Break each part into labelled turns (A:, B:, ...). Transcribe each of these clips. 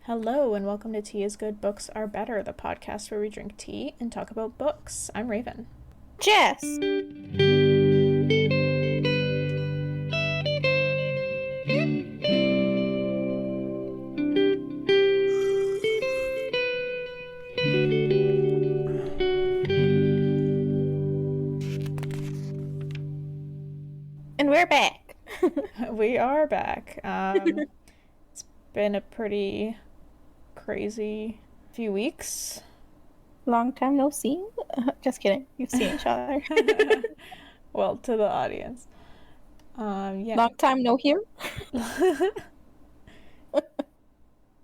A: Hello, and welcome to Tea is Good, Books Are Better, the podcast where we drink tea and talk about books. I'm Raven.
B: Jess! And we're back.
A: We are back. It's been a pretty crazy few weeks.
B: Long time no see. Just kidding. You've seen each other.
A: Well, to the audience. Yeah.
B: Long time no hear.
A: Do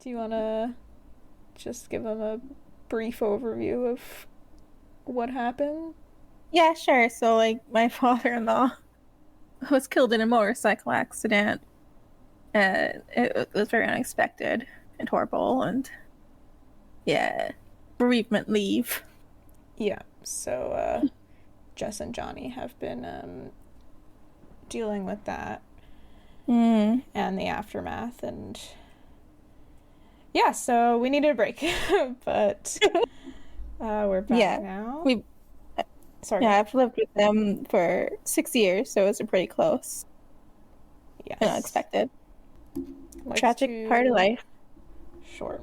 A: you want to just give them a brief overview of what happened?
B: Yeah, sure. So, my father-in-law was killed in a motorcycle accident. It was very unexpected and horrible, and yeah, bereavement leave.
A: Yeah, so Jess and Johnny have been dealing with that and the aftermath, and yeah, so we needed a break, but we're back now. Sorry.
B: Yeah, I've lived with them for 6 years, so it's pretty close.
A: Yes.
B: And unexpected.
A: Life's
B: Tragic part of life.
A: Short,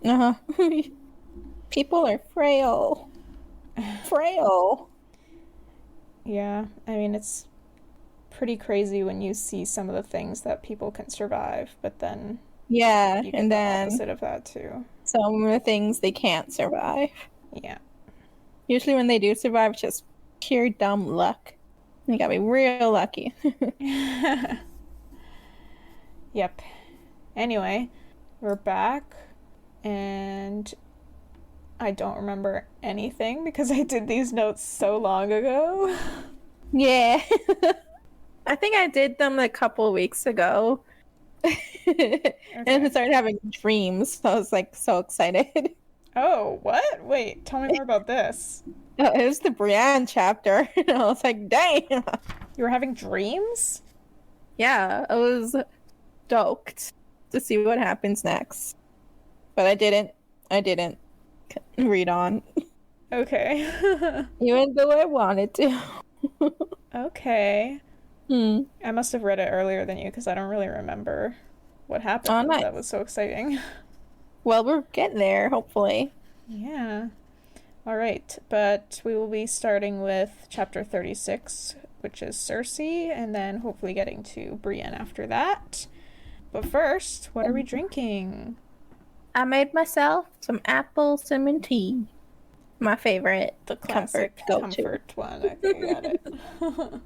A: man.
B: People are frail. Frail.
A: Yeah, I mean, it's pretty crazy when you see some of the things that people can survive, but then
B: yeah,
A: you get
B: and
A: the
B: then
A: opposite of that too.
B: Some of the things they can't survive.
A: Yeah.
B: Usually when they do survive, it's just pure dumb luck. You gotta be real lucky.
A: Yep. Anyway, we're back, and I don't remember anything because I did these notes so long ago.
B: Yeah. I think I did them a couple of weeks ago. Okay. And I started having dreams. So I was so excited.
A: Oh, what? Wait, tell me more about this.
B: It was the Brienne chapter. And I was like, dang.
A: You were having dreams?
B: Yeah, I was stoked to see what happens next. But I didn't read on.
A: Okay.
B: Even though I wanted to.
A: Okay. I must have read it earlier than you because I don't really remember what happened.
B: Oh, nice.
A: That was so exciting.
B: Well, we're getting there, hopefully.
A: Yeah. All right, but we will be starting with chapter 36, which is Cersei, and then hopefully getting to Brienne after that. But first, what are we drinking?
B: I made myself some apple cinnamon tea. My favorite.
A: The classic comfort one. Okay, got it.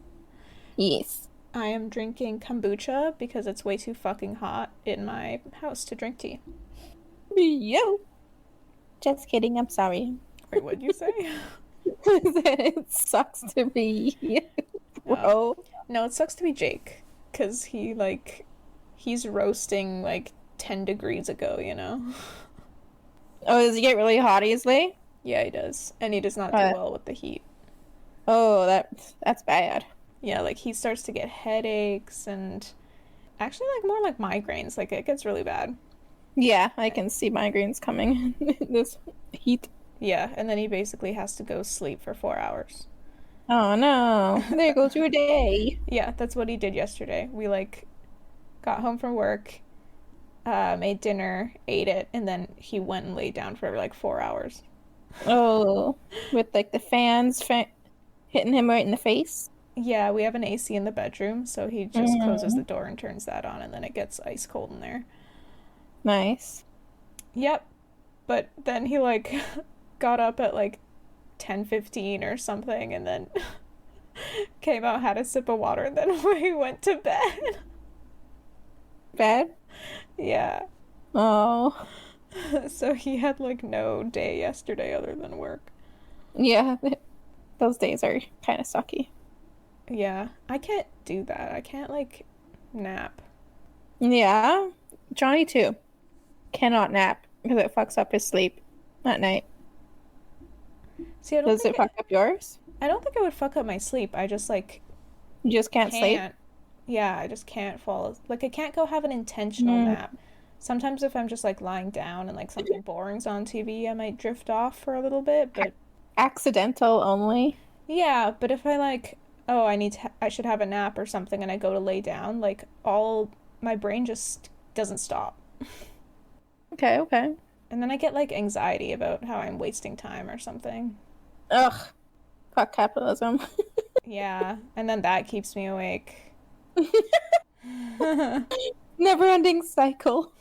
B: Yes.
A: I am drinking kombucha because it's way too fucking hot in my house to drink tea.
B: Yo. Just kidding, I'm sorry.
A: Wait, what'd you say?
B: It sucks to be you, bro.
A: No, it sucks to be Jake, because he's roasting 10 degrees ago, you know?
B: Oh, does he get really hot easily?
A: Yeah, he does. And he does not do well with the heat.
B: Oh, that's bad.
A: Yeah, he starts to get headaches and actually more like migraines. It gets really bad.
B: Yeah, I can see migraines coming in this heat.
A: Yeah, and then he basically has to go sleep for 4 hours.
B: Oh no, there goes your day.
A: Yeah, that's what he did yesterday. We got home from work, made dinner, ate it, and then he went and laid down for 4 hours.
B: Oh, with the fans hitting him right in the face?
A: Yeah, we have an AC in the bedroom, so he just closes the door and turns that on, and then it gets ice cold in there.
B: Nice.
A: Yep. But then he got up at 10:15 or something, and then came out, had a sip of water, and then we went to bed.
B: Bed?
A: Yeah.
B: Oh.
A: So he had no day yesterday other than work.
B: Yeah, those days are kind of sucky.
A: Yeah, I can't do that. I can't nap.
B: Yeah, Johnny too. Cannot nap because it fucks up his sleep at night.
A: See,
B: Does it fuck up yours?
A: I don't think it would fuck up my sleep. I just
B: You just can't sleep?
A: Yeah, I just can't fall. I can't go have an intentional nap. Sometimes if I'm just like lying down and like something boring's on TV, I might drift off for a little bit, but
B: Accidental only.
A: yeah, but if I like, oh, I should have a nap or something and I go to lay down, like all my brain just doesn't stop.
B: Okay, okay.
A: And then I get like anxiety about how I'm wasting time or something.
B: Ugh. Fuck capitalism.
A: Yeah, and then that keeps me awake.
B: Never-ending cycle.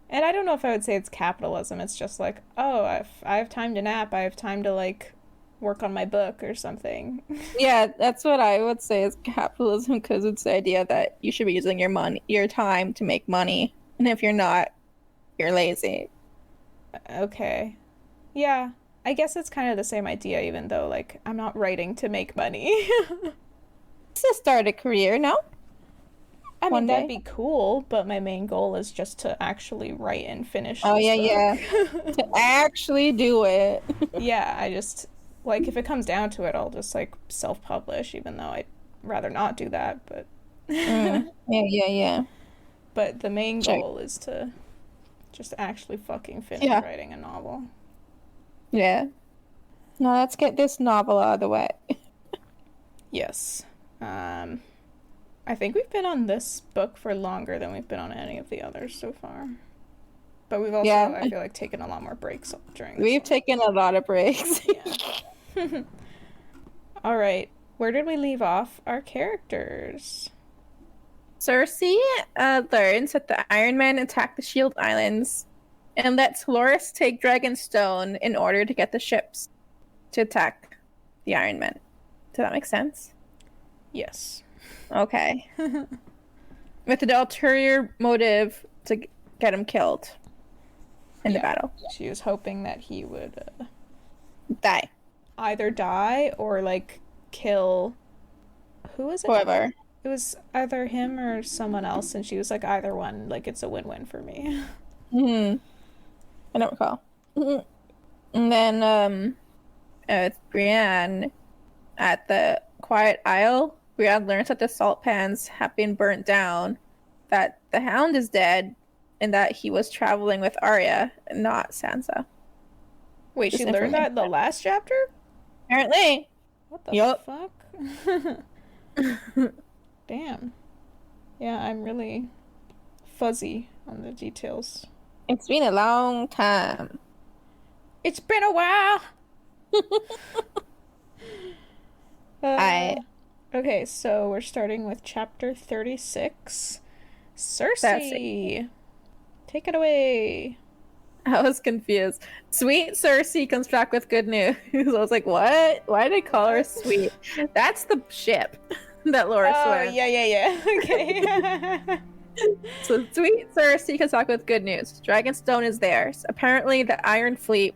A: And I don't know if I would say it's capitalism. It's just like, oh, if I have time to nap, I have time to like work on my book or something.
B: Yeah, that's what I would say is capitalism, because it's the idea that you should be using your time to make money, and if you're not, you're lazy.
A: Okay. Yeah, I guess it's kind of the same idea, even though like I'm not writing to make money.
B: To start a career, no?
A: I mean,
B: One
A: that'd
B: day.
A: be cool, but my main goal is just to actually write and finish
B: Oh
A: this
B: yeah,
A: book.
B: to actually do it.
A: Yeah, I just like if it comes down to it, I'll just like self-publish, even though I'd rather not do that, but
B: Yeah.
A: but the main
B: Sure.
A: goal is to just actually fucking finish
B: Yeah.
A: writing a novel.
B: Yeah. Now let's get this novel out of the way.
A: Yes. I think we've been on this book for longer than we've been on any of the others so far. But we've also,
B: Yeah.
A: I feel like, taken a lot more breaks during this
B: We've
A: one.
B: taken a lot of breaks.
A: Yeah. All right. Where did we leave off our characters?
B: Cersei learns that the Iron Men attack the Shield Islands and lets Loras take Dragonstone in order to get the ships to attack the Iron Men. Does that make sense?
A: Yes.
B: Okay. With an ulterior motive to get him killed in the battle.
A: She was hoping that he would
B: Die.
A: either die or, like, kill... Who was it?
B: Whoever.
A: It was either him or someone else, and she was like, either one, like, it's a win-win for me.
B: I don't recall. And then, it's Brienne at the Quiet Isle. Brienne learns that the salt pans have been burnt down, that the Hound is dead, and that he was traveling with Arya, not Sansa.
A: Wait,
B: Just
A: she learned that in the
B: information.
A: last chapter?
B: Apparently.
A: What the
B: Yup.
A: fuck? Damn. Yeah, I'm really fuzzy on the details.
B: It's been a long time.
A: It's been a while!
B: I
A: Okay, so we're starting with chapter 36. Cersei! Take it away.
B: was confused. Sweet Cersei comes back with good news. I was like, what? Why did they call her sweet? That's the ship that Loras went.
A: Yeah. Okay.
B: So sweet Cersei comes back with good news. Dragonstone is theirs. Apparently, the Iron Fleet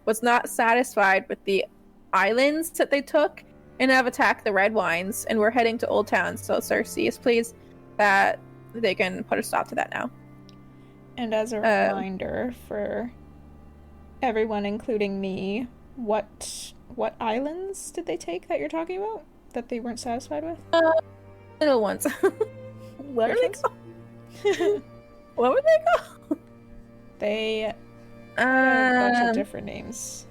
B: was not satisfied with the islands that they took and have attacked the Red Wines, and we're heading to Old Town. So Cersei is pleased that they can put a stop to that now.
A: And as a reminder for everyone, including me, what islands did they take that you're talking about? That they weren't satisfied with?
B: Little ones. What are they
A: Which
B: called? What were they called?
A: They had a bunch of
B: Um,
A: different names.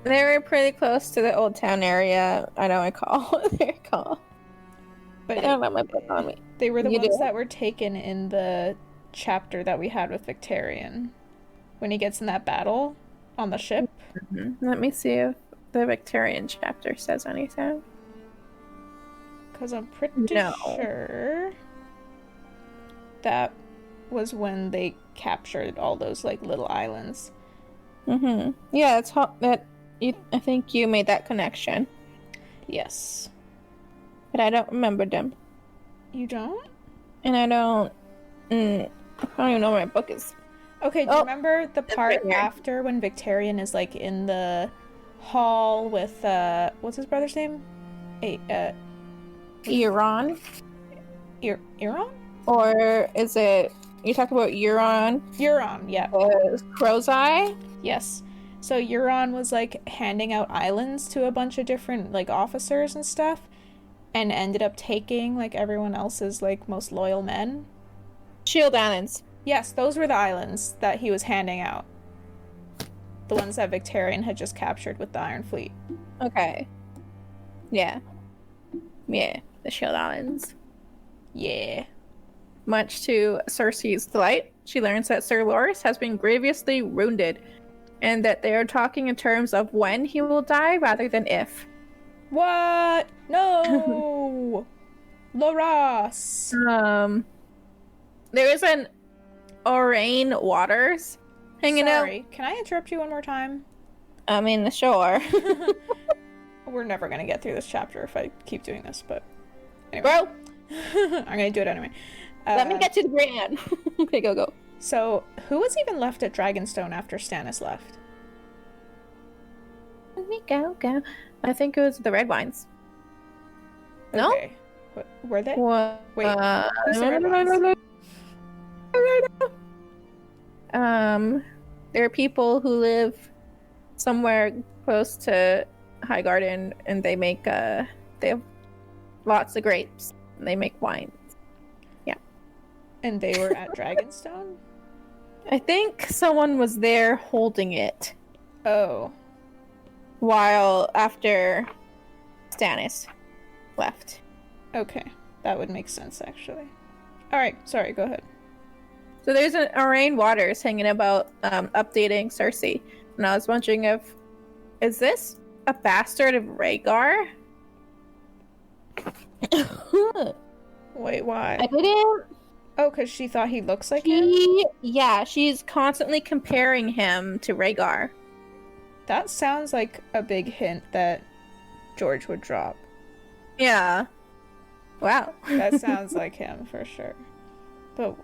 B: they were pretty close to the Old Town area. I don't recall what they're called. I
A: But
B: don't have my book on me.
A: they were the
B: You
A: ones
B: do?
A: that were taken in the chapter that we had with Victorian. When he gets in that battle on the ship.
B: Let me see if the Victorian chapter says anything.
A: Because I'm pretty
B: No.
A: sure that was when they captured all those like little islands.
B: Yeah, it's that. I think you made that connection,
A: Yes.
B: but I don't remember them,
A: You don't?
B: and I don't. I don't even know where my book is.
A: Okay, do you
B: Oh,
A: remember the
B: it's
A: part
B: right here.
A: after when Victorian is like in the hall with what's his brother's name?
B: Euron,
A: Euron?
B: or is it you talk about Euron?
A: Euron, yeah.
B: Crow's Eye.
A: Yes. So Euron was like handing out islands to a bunch of different like officers and stuff, and ended up taking like everyone else's like most loyal men.
B: Shield Islands.
A: Yes, those were the islands that he was handing out. The ones that Victarion had just captured with the Iron Fleet.
B: Okay. Yeah. Yeah, the Shield Islands.
A: Yeah.
B: Much to Cersei's delight, she learns that Sir Loras has been grievously wounded, and that they are talking in terms of when he will die rather than if.
A: What? No! Loras!
B: There is an Orain Waters hanging out.
A: Sorry, can I interrupt you one more time?
B: I mean, sure.
A: We're never gonna get through this chapter if I keep doing this, but anyway.
B: Bro!
A: I'm gonna do it anyway.
B: Let me get to the grand. Okay, go.
A: So, who was even left at Dragonstone after Stannis left?
B: Let me go. I think it was the red wines. No?
A: Okay. Were they?
B: What?
A: Wait, who's the red wines?
B: There are people who live somewhere close to Highgarden, and they make they have lots of grapes, and they make wine. Yeah.
A: And they were at Dragonstone?
B: I think someone was there holding it.
A: Oh.
B: While after Stannis left.
A: Okay. That would make sense, actually. Alright, sorry, go ahead.
B: So there's an Orain Waters hanging about updating Cersei. And I was wondering is this a bastard of Rhaegar?
A: Wait, why?
B: I didn't.
A: Oh, because she thought he looks like him?
B: Yeah, she's constantly comparing him to Rhaegar.
A: That sounds like a big hint that George would drop.
B: Yeah. Wow.
A: That sounds like him for sure. But,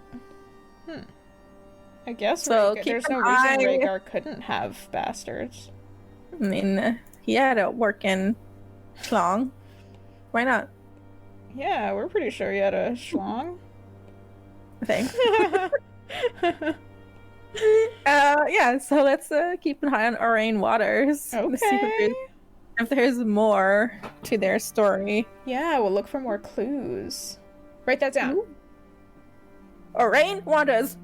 A: I guess
B: so
A: there's no reason Rhaegar couldn't have bastards.
B: I mean, he had a working schlong. Why not?
A: Yeah, we're pretty sure he had a schlong.
B: I think. Yeah, so let's keep an eye on Orain Waters.
A: Okay.
B: See if there's more to their story.
A: Yeah, we'll look for more clues. Write that down.
B: Ooh. Orain Waters.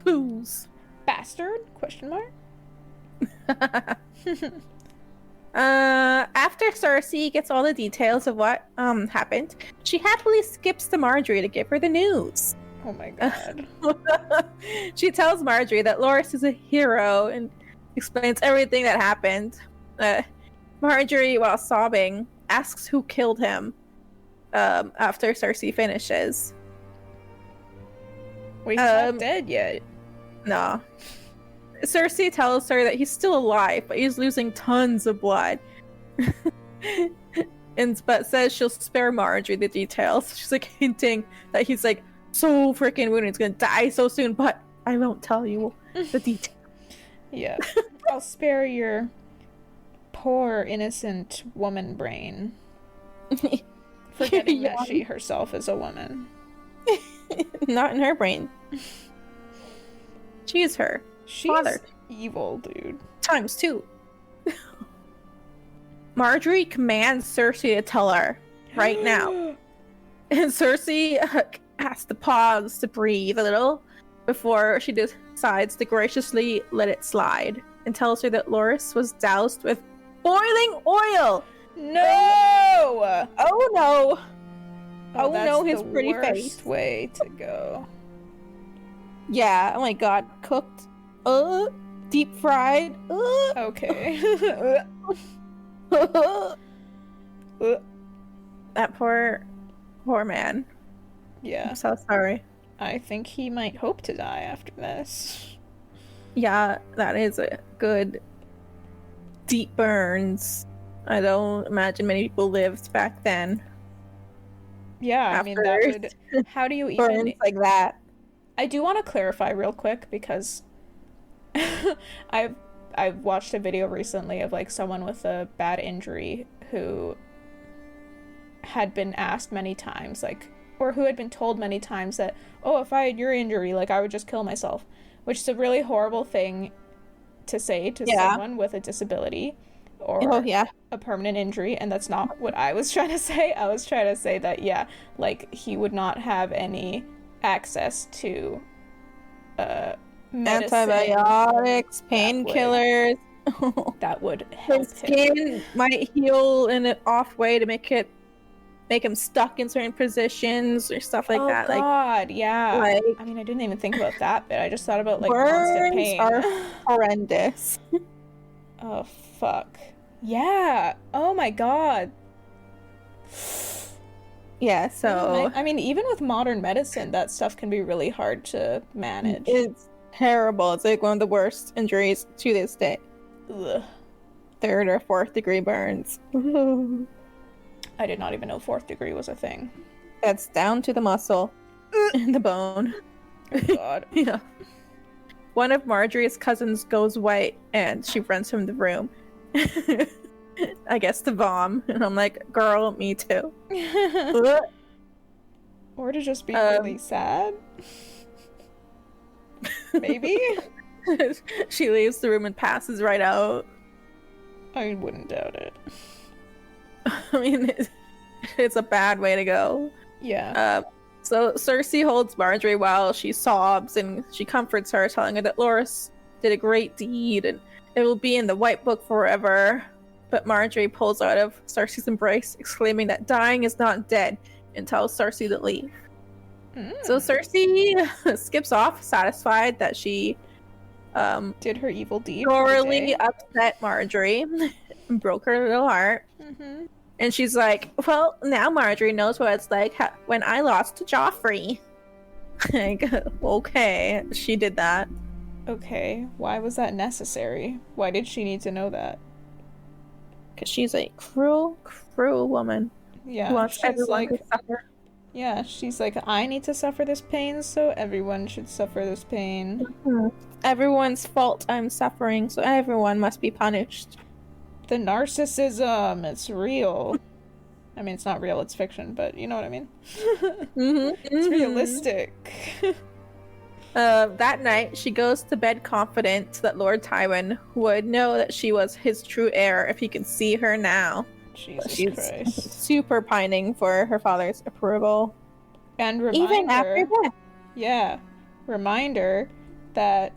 B: Clues.
A: Bastard? Question mark?
B: After Cersei gets all the details of what happened, she happily skips to Marjorie to give her the news.
A: Oh my god.
B: She tells Marjorie that Loras is a hero and explains everything that happened. Marjorie, while sobbing, asks who killed him after Cersei finishes.
A: Wait, he's not dead yet.
B: No. Cersei tells her that he's still alive, but he's losing tons of blood. But says she'll spare Marjorie the details. She's like hinting that he's like so freaking wounded, he's gonna die so soon, but I won't tell you the details.
A: Yeah. I'll spare your poor innocent woman brain. Forgetting that she herself is a woman.
B: Not in her brain. She's her.
A: She's
B: father.
A: Evil, dude.
B: Times 2. Marjorie commands Cersei to tell her right now. And Cersei has to pause to breathe a little before she decides to graciously let it slide and tells her that Loras was doused with boiling oil.
A: No!
B: Oh no!
A: Oh
B: no, his pretty
A: worst
B: face.
A: Way to go.
B: Yeah, oh my god, cooked, deep fried,
A: Okay.
B: That poor man.
A: Yeah.
B: I'm so sorry.
A: I think he might hope to die after this.
B: Yeah, that is a good deep burns. I don't imagine many people lived back then.
A: Yeah, I mean, that would... How do you even...
B: Burns like that.
A: I do want to clarify real quick because I've watched a video recently of like someone with a bad injury who had been asked many times, like, or who had been told many times that, oh, if I had your injury, like, I would just kill myself, which is a really horrible thing to say to someone with a disability or a permanent injury, and that's not what I was trying to say. I was trying to say that, yeah, like, he would not have any access to medicine,
B: antibiotics, painkillers.
A: that would
B: His
A: help him.
B: skin might heal in an off way to make him stuck in certain positions or stuff like that.
A: Oh God, yeah.
B: Like,
A: I mean, I didn't even think about that bit. I just thought about like
B: burns
A: constant pain.
B: are horrendous.
A: Oh fuck. Yeah. Oh my God.
B: Yeah, so
A: I mean, even with modern medicine, that stuff can be really hard to manage.
B: it's terrible. It's like one of the worst injuries to this day.
A: Ugh.
B: 3rd or 4th degree burns.
A: I did not even know 4th degree was a thing.
B: That's down to the muscle and the bone.
A: Oh God.
B: Yeah. One of Marjorie's cousins goes white and she runs from the room. I guess to vom. And I'm like, girl, me too.
A: Or to just be really sad. Maybe?
B: She leaves the room and passes right out.
A: I wouldn't doubt it.
B: I mean, it's a bad way to go.
A: Yeah.
B: So Cersei holds Marjorie while she sobs and she comforts her, telling her that Loras did a great deed and it will be in the White Book forever. But Marjorie pulls out of Cersei's embrace, exclaiming that dying is not dead, and tells Cersei to leave. So Cersei skips off, satisfied that she
A: did her evil deed.
B: thoroughly upset Marjorie and broke her little heart.
A: Mm-hmm.
B: And she's like, well, now Marjorie knows what it's like when I lost to Joffrey. Like, okay, she did that.
A: Okay, why was that necessary? Why did she need to know that?
B: Because she's a cruel, cruel woman.
A: Yeah,
B: Who wants
A: she's
B: everyone
A: like,
B: to suffer.
A: yeah, she's like, I need to suffer this pain, so everyone should suffer this pain.
B: Mm-hmm. Everyone's fault I'm suffering, so everyone must be punished.
A: The narcissism, it's real. I mean, it's not real, it's fiction, but you know what I mean. It's realistic.
B: That night, she goes to bed confident that Lord Tywin would know that she was his true heir if he could see her now.
A: Jesus Christ.
B: Super pining for her father's approval.
A: And reminder,
B: even after that.
A: Yeah. Reminder that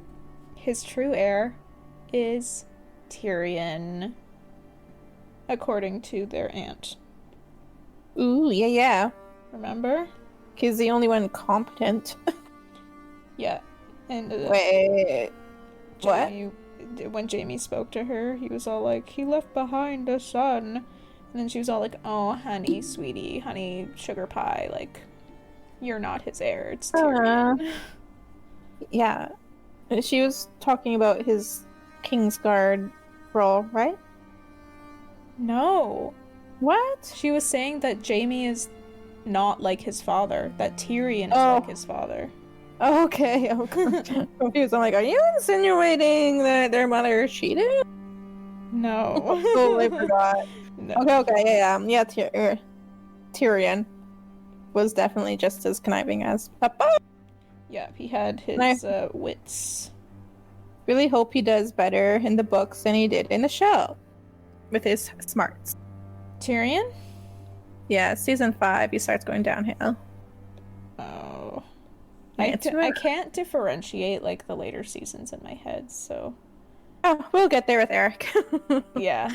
A: his true heir is Tyrion, according to their aunt.
B: Ooh, yeah.
A: Remember?
B: He's the only one competent.
A: Yeah. And
B: Wait,
A: Jaime, when Jaime spoke to her, he was all like, he left behind a son. And then she was all like, oh, honey, sweetie, honey, sugar pie, like, you're not his heir, it's Tyrion.
B: Yeah. She was talking about his Kingsguard role, right?
A: No.
B: What?
A: She was saying that Jaime is not like his father, that Tyrion is like his father.
B: Okay, I'm confused. I'm like, are you insinuating that their mother cheated?
A: No.
B: Totally forgot.
A: No.
B: Okay, yeah, Tyrion was definitely just as conniving as Papa.
A: Yeah, he had his wits.
B: Really hope he does better in the books than he did in the show with his smarts.
A: Tyrion?
B: Yeah, season 5, he starts going downhill.
A: Oh. I can't differentiate, like, the later seasons in my head, so...
B: Oh, we'll get there with Eric.
A: Yeah.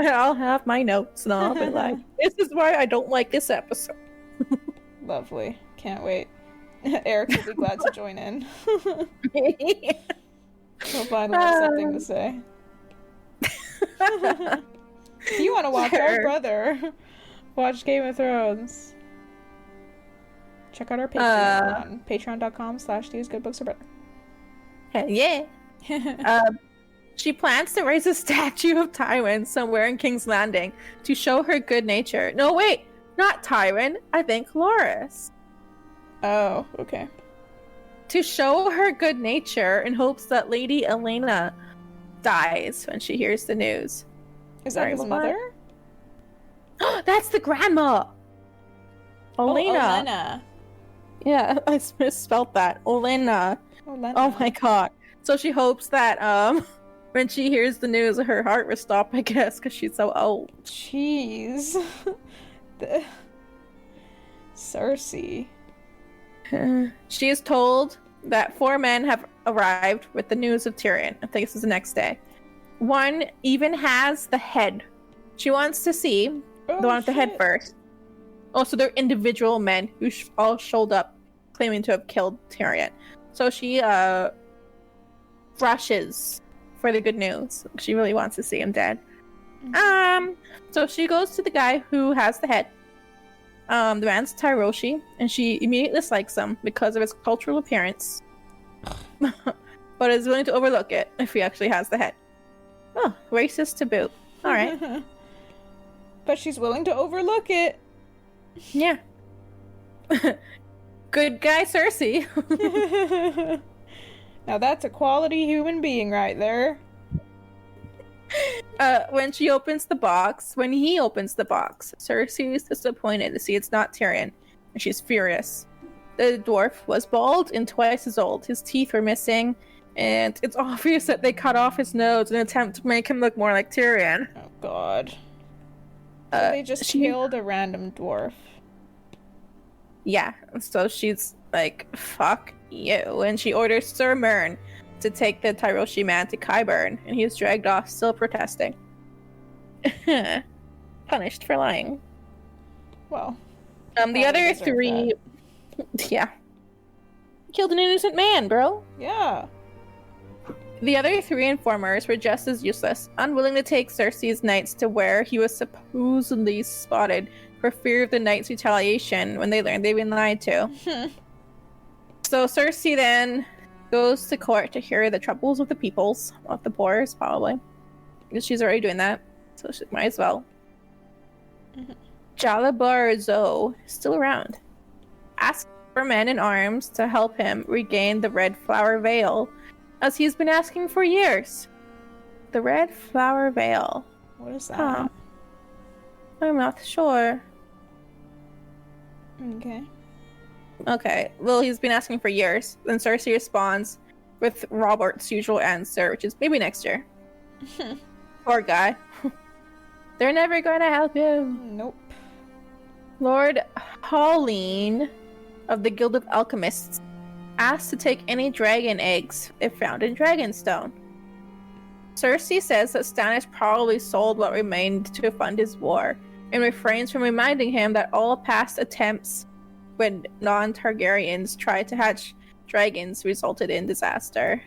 B: I'll have my notes and I'll be like, this is why I don't like this episode.
A: Lovely. Can't wait. Eric will be glad to join in. He'll finally have something to say. If you want to watch our brother watch Game of Thrones, check out our Patreon on patreon.com/thesegoodbooksarbetter.
B: Yeah. She plans to raise a statue of Tywin somewhere in King's Landing to show her good nature. No, wait, not Tywin. I think Loras.
A: Oh, okay.
B: To show her good nature in hopes that Lady Elena dies when she hears the news.
A: Is that his mother?
B: That's the grandma! Olena.
A: Oh, Olena.
B: Yeah, I misspelled that. Olena. Oh my god. So she hopes that when she hears the news, her heart will stop, I guess, because she's so old.
A: Jeez. Cersei.
B: She is told that 4 men have arrived with the news of Tyrion. I think this is the next day. One even has the head. She wants to see the one with the head first. Also, they're individual men who all showed up claiming to have killed Tyrion. So she rushes for the good news. She really wants to see him dead. So she goes to the guy who has the head. The man's Tyroshi, and she immediately dislikes him because of his cultural appearance, but is willing to overlook it if he actually has the head. Oh, racist to boot. All right.
A: But she's willing to overlook it.
B: Yeah. Good guy, Cersei.
A: Now that's a quality human being right there.
B: When he opens the box, Cersei is disappointed to see it's not Tyrion, and she's furious. The dwarf was bald and twice as old. His teeth were missing, and it's obvious that they cut off his nose in an attempt to make him look more like Tyrion.
A: Oh god. So they just killed a random dwarf.
B: Yeah, so she's like, fuck you, and she orders Sir Mern to take the Tyroshi man to Qyburn, and he is dragged off, still protesting. Punished for lying.
A: Well,
B: the other three... Yeah. Killed an innocent man, bro.
A: Yeah.
B: The other three informers were just as useless, unwilling to take Cersei's knights to where he was supposedly spotted for fear of the knights' retaliation when they learned they'd been lied to. So Cersei then goes to court to hear the troubles of the peoples, of the poors, probably. Because she's already doing that, so she might as well. Jalabar Zo is still around. Asks for men in arms to help him regain the Red Flower Veil, as he's been asking for years. The Red Flower Veil.
A: What is that?
B: I'm not sure. Okay, well, he's been asking for years. Then Cersei responds with Robert's usual answer, which is maybe next year. Poor guy. They're never going to help you.
A: Nope.
B: Lord Holleen of the Guild of Alchemists asked to take any dragon eggs if found in Dragonstone. Cersei says that Stannis probably sold what remained to fund his war, and refrains from reminding him that all past attempts when non-Targaryens tried to hatch dragons resulted in disaster.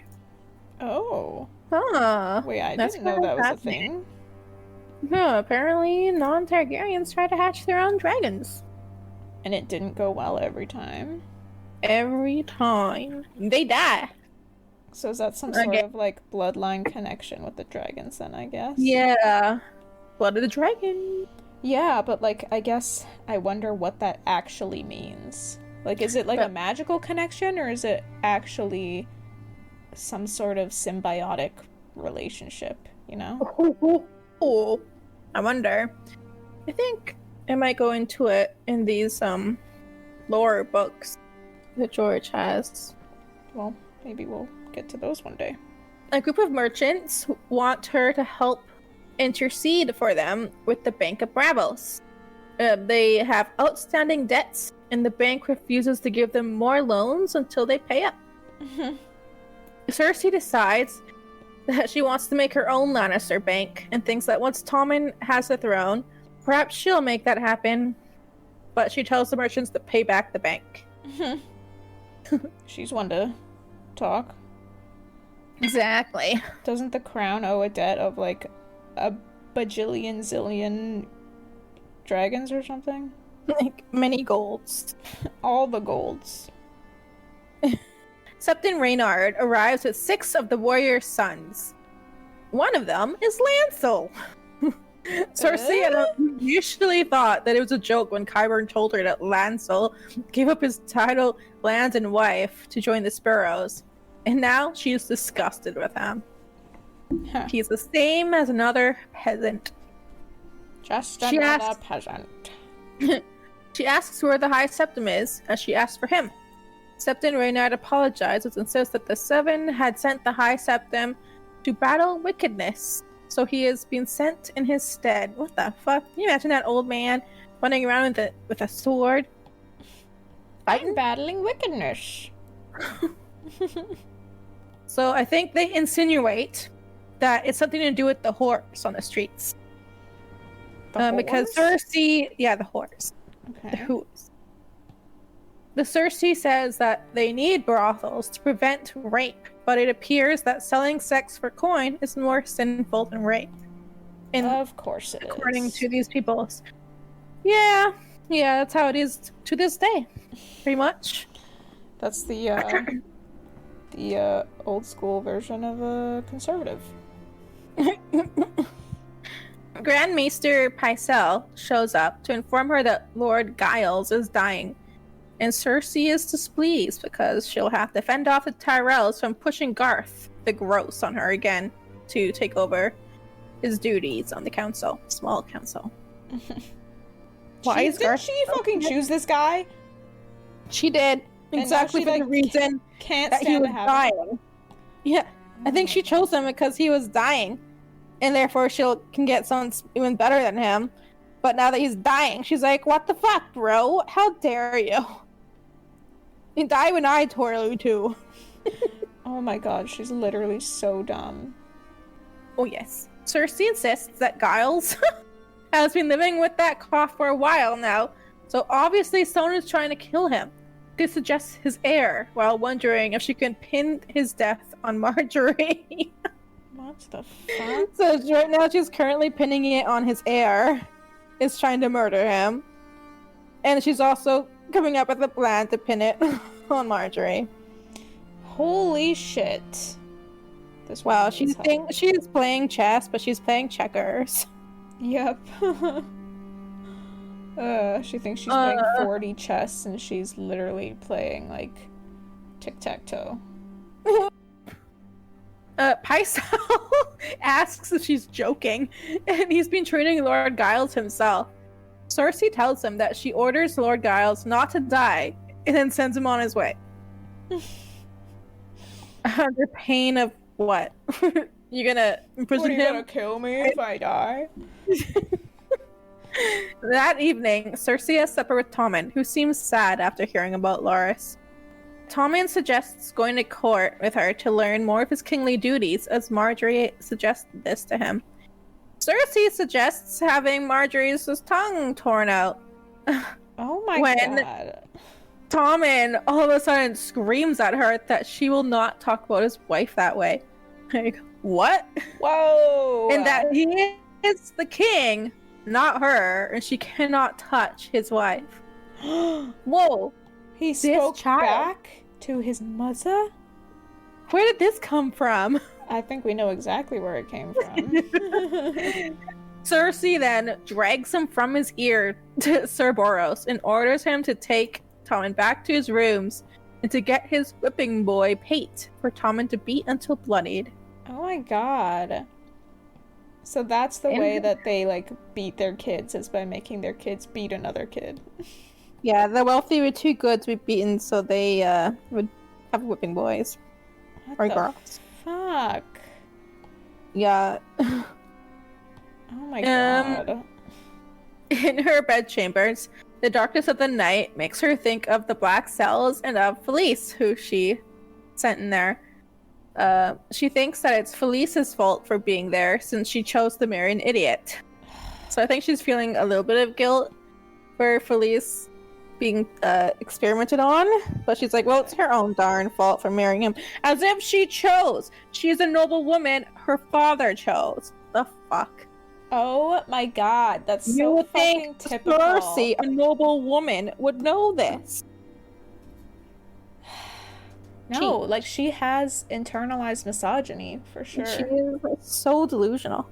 A: Oh.
B: Huh.
A: Wait, I didn't know that was a thing.
B: No, apparently non-Targaryens tried to hatch their own dragons.
A: And it didn't go well every time.
B: Every time. They die.
A: So is that some sort of like bloodline connection with the dragons then, I guess?
B: Yeah. Blood of the dragon.
A: Yeah, but like, I guess I wonder what that actually means. Like, is it like a magical connection, or is it actually some sort of symbiotic relationship, you know?
B: Oh, I wonder. I think I might go into it in these lore books that George has.
A: Well, maybe we'll get to those one day.
B: A group of merchants want her to help intercede for them with the Bank of Bravos. They have outstanding debts, and the bank refuses to give them more loans until they pay up. Cersei decides that she wants to make her own Lannister bank, and thinks that once Tommen has the throne, perhaps she'll make that happen. But she tells the merchants to pay back the bank.
A: She's one to talk.
B: Exactly.
A: Doesn't the crown owe a debt of like a bajillion zillion dragons or something?
B: Like many golds.
A: All the golds.
B: Septon Reynard arrives with 6 of the warrior's sons. One of them is Lancel. Cersei had initially thought that it was a joke when Qyburn told her that Lancel gave up his title, lands, and wife to join the Sparrows. And now she's disgusted with him. He's the same as another peasant.
A: Just another peasant.
B: She asks where the High Septim is, as she asks for him. Septon Reynard apologizes and says that the Seven had sent the High Septim to battle wickedness, so he has been sent in his stead. What the fuck? Can you imagine that old man running around with a sword?
A: I'm battling wickedness.
B: So I think they insinuate that it's something to do with the whores on the streets. Because Cersei, the whores.
A: Okay.
B: The whos. The Cersei says that they need brothels to prevent rape, but it appears that selling sex for coin is more sinful than rape.
A: Of course it
B: according
A: is.
B: to these people. Yeah, that's how it is to this day, pretty much.
A: That's the old school version of a conservative.
B: Grand Maester Pycelle shows up to inform her that Lord Giles is dying, and Cersei is displeased because she'll have to fend off the Tyrells from pushing Garth the Gross on her again to take over his duties on the council, small council.
A: Didn't she fucking choose this guy?
B: She did, exactly for the reason that he was dying. Yeah, I think she chose him because he was dying, and therefore can get someone even better than him. But now that he's dying, she's like, what the fuck, bro? How dare you? You die when I tore you too.
A: Oh my god, she's literally so dumb.
B: Oh yes. Cersei insists that Giles has been living with that cough for a while now, so obviously someone is trying to kill him. She suggests his heir, while wondering if she can pin his death on Marjorie.
A: What the fuck?
B: So right now she's currently pinning it on his heir, is trying to murder him. And she's also coming up with a plan to pin it on Marjorie.
A: Holy shit.
B: Wow, she's playing chess, but she's playing checkers.
A: Yep. She thinks she's playing 40 chess, and she's literally playing, like, tic-tac-toe.
B: Pycelle asks if she's joking, and he's been training Lord Giles himself. Cersei tells him that she orders Lord Giles not to die, and then sends him on his way. Under pain of what? You gonna imprison him?
A: You gonna kill me if I die?
B: That evening, Cersei has supper with Tommen, who seems sad after hearing about Loras. Tommen suggests going to court with her to learn more of his kingly duties, as Marjorie suggested this to him. Cersei suggests having Marjorie's tongue torn out.
A: Oh my god.
B: Tommen all of a sudden screams at her that she will not talk about his wife that way. Like, what?
A: Whoa!
B: And that he is the king, not her, and she cannot touch his wife. Whoa!
A: He spoke back to his mother?
B: Where did this come from?
A: I think we know exactly where it came from.
B: Cersei then drags him from his ear to Sir Boros and orders him to take Tommen back to his rooms and to get his whipping boy Pate for Tommen to beat until bloodied.
A: Oh my god. So that's the way that they, like, beat their kids, is by making their kids beat another kid.
B: Yeah, the wealthy were too good to be beaten, so they would have whipping boys.
A: What the fuck?
B: Yeah.
A: Oh my god.
B: In her bedchambers, the darkness of the night makes her think of the black cells and of Felice, who she sent in there. She thinks that it's Felice's fault for being there, since she chose to marry an idiot. So I think she's feeling a little bit of guilt for Felice being experimented on, but she's like, well, it's her own darn fault for marrying him. As if she chose. She's a noble woman her father chose. The fuck?
A: Oh my god, that's so fucking typical.
B: Cersei, a noble woman, would know this.
A: No, like, she has internalized misogyny, for sure.
B: She is so delusional.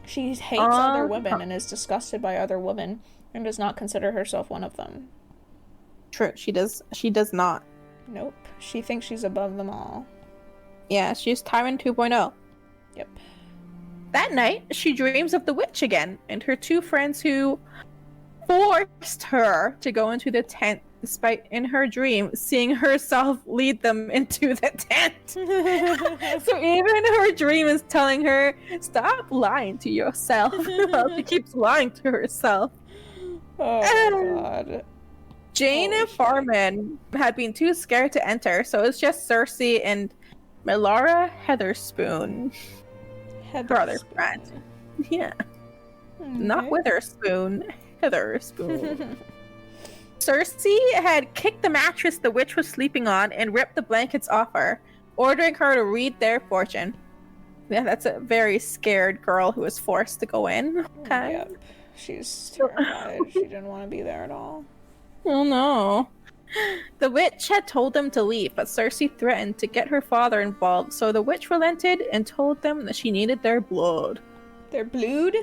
A: She hates other women and is disgusted by other women and does not consider herself one of them.
B: True, she does not.
A: Nope. She thinks she's above them all.
B: Yeah, she's Tywin 2.0.
A: Yep.
B: That night, she dreams of the witch again and her two friends who forced her to go into the tent, despite in her dream seeing herself lead them into the tent. So even her dream is telling her, stop lying to yourself. She keeps lying to herself.
A: Oh my god.
B: Jane
A: Holy
B: and
A: shit.
B: Farman had been too scared to enter, so it's just Cersei and Melara Heatherspoon, her other friend. Yeah, not Witherspoon, Heatherspoon. Cersei had kicked the mattress the witch was sleeping on and ripped the blankets off her, ordering her to read their fortune. Yeah, that's a very scared girl who was forced to go in. Okay.
A: Yep. She's terrified. She didn't want to be there at all.
B: Oh no. The witch had told them to leave, but Cersei threatened to get her father involved, so the witch relented and told them that she needed their blood.
A: Their blood?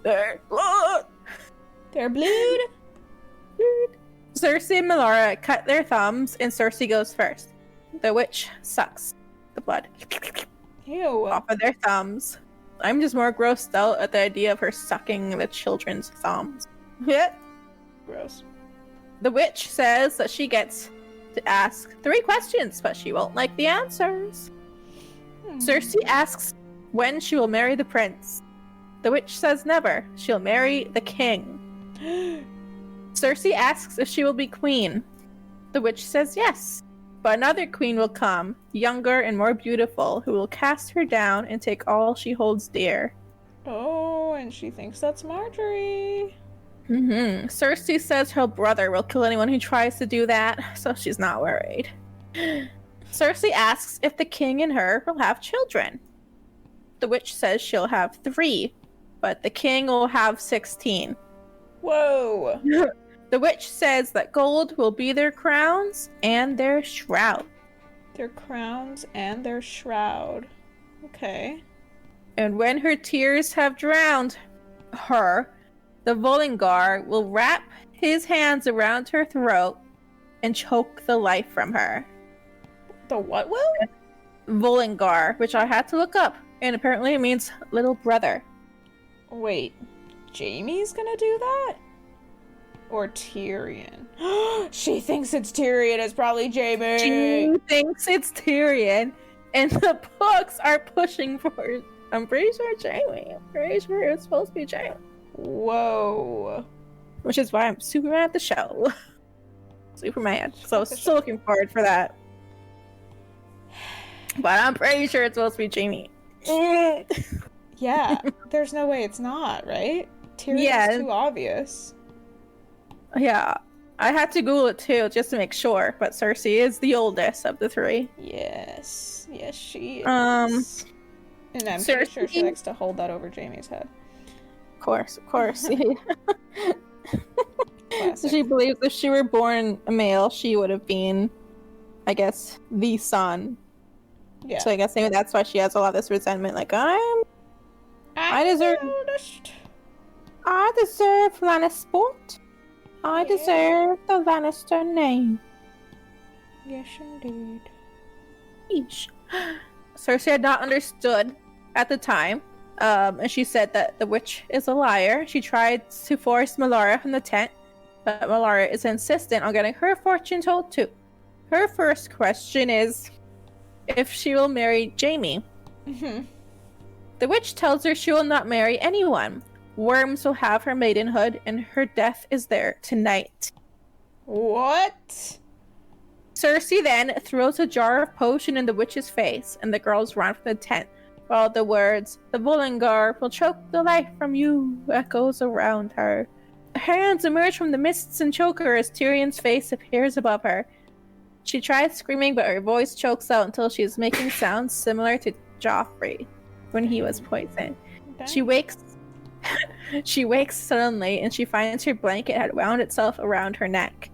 B: Their blood!
A: Their blood?
B: Cersei and Melara cut their thumbs, and Cersei goes first. The witch sucks the blood
A: Ew.
B: off of their thumbs. I'm just more grossed out at the idea of her sucking the children's thumbs. Yeah.
A: Gross.
B: The witch says that she gets to ask 3 questions, but she won't like the answers. Cersei asks when she will marry the prince. The witch says never. She'll marry the king. Cersei asks if she will be queen. The witch says yes. But another queen will come, younger and more beautiful, who will cast her down and take all she holds dear.
A: Oh, and she thinks that's Marjorie.
B: Cersei says her brother will kill anyone who tries to do that, so she's not worried. Cersei asks if the king and her will have children. The witch says she'll have 3, but the king will have 16.
A: Whoa.
B: The witch says that gold will be their crowns and their shroud.
A: Their crowns and their shroud. Okay.
B: And when her tears have drowned her, the Volungar will wrap his hands around her throat and choke the life from her.
A: The what will?
B: Volungar, which I had to look up, and apparently it means little brother.
A: Wait, Jaime's gonna do that? Or Tyrion? She thinks it's Tyrion. It's probably Jaime.
B: She thinks it's Tyrion, and the books are pushing for it. I'm pretty sure Jaime. I'm pretty sure it's supposed to be Jaime.
A: Whoa.
B: Which is why I'm super mad at the show. Super mad. So still looking forward for that. But I'm pretty sure it's supposed to be Jaime.
A: Yeah, there's no way it's not, right? Tyrion's too obvious.
B: Yeah. I had to Google it too, just to make sure, but Cersei is the oldest of the 3.
A: Yes. Yes, she is. And I'm
B: Cersei...
A: pretty sure she likes to hold that over Jaime's head.
B: Of course. So she believes if she were born a male, she would have been, I guess, the son.
A: Yeah.
B: So I guess maybe that's why she has a lot of this resentment. Like, I deserve Lannisport. I deserve the Lannister name.
A: Yes, indeed.
B: Eesh. Cersei had not understood at the time, and she said that the witch is a liar. She tried to force Melara from the tent, but Melara is insistent on getting her fortune told too. Her first question is if she will marry Jaime. The witch tells her she will not marry anyone. Worms will have her maidenhood, and her death is there tonight.
A: What?
B: Cersei then throws a jar of potion in the witch's face, and the girls run from the tent, while the words, "The Volungar will choke the life from you," echoes around her. Hands emerge from the mists and choke her as Tyrion's face appears above her. She tries screaming, but her voice chokes out until she is making sounds similar to Joffrey when he was poisoned. She wakes suddenly, and she finds her blanket had wound itself around her neck.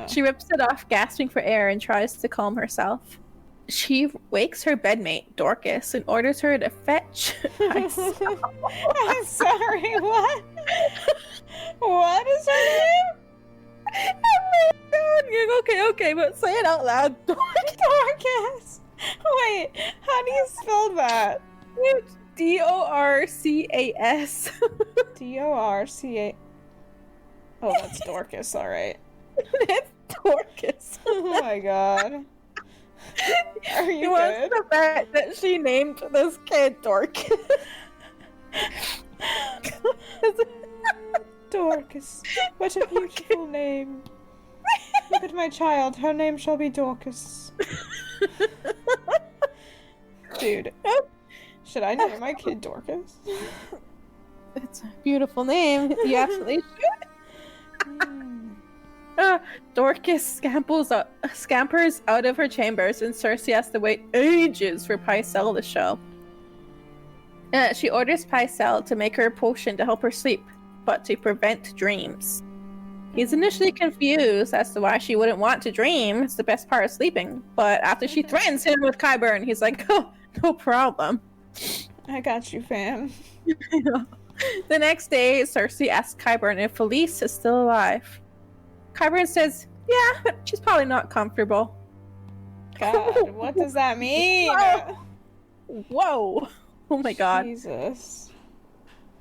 B: She rips it off, gasping for air, and tries to calm herself. She wakes her bedmate, Dorcas, and orders her to fetch...
A: I'm sorry, what? What is her name?
B: Okay, but say it out loud.
A: Dorcas! Wait, how do you spell that?
B: Dorcas.
A: Dorca. Oh, that's Dorcas, alright.
B: It's Dorcas.
A: Oh my god. Are you good?
B: The fact that she named this kid Dorcas.
A: Dorcas. What a beautiful name. Look at my child. Her name shall be Dorcas. Dude. Should I name my kid Dorcas?
B: It's a beautiful name. You absolutely should. Dorcas scampers out of her chambers, and Cersei has to wait ages for Pycelle to show. She orders Pycelle to make her a potion to help her sleep, but to prevent dreams. He's initially confused as to why she wouldn't want to dream. It's the best part of sleeping. But after she threatens him with Qyburn, he's like, oh, no problem.
A: I got you, fam.
B: The next day, Cersei asks Qyburn if Felice is still alive. Qyburn says, yeah, but she's probably not comfortable.
A: God, what does that mean?
B: Whoa. Oh my god.
A: Jesus.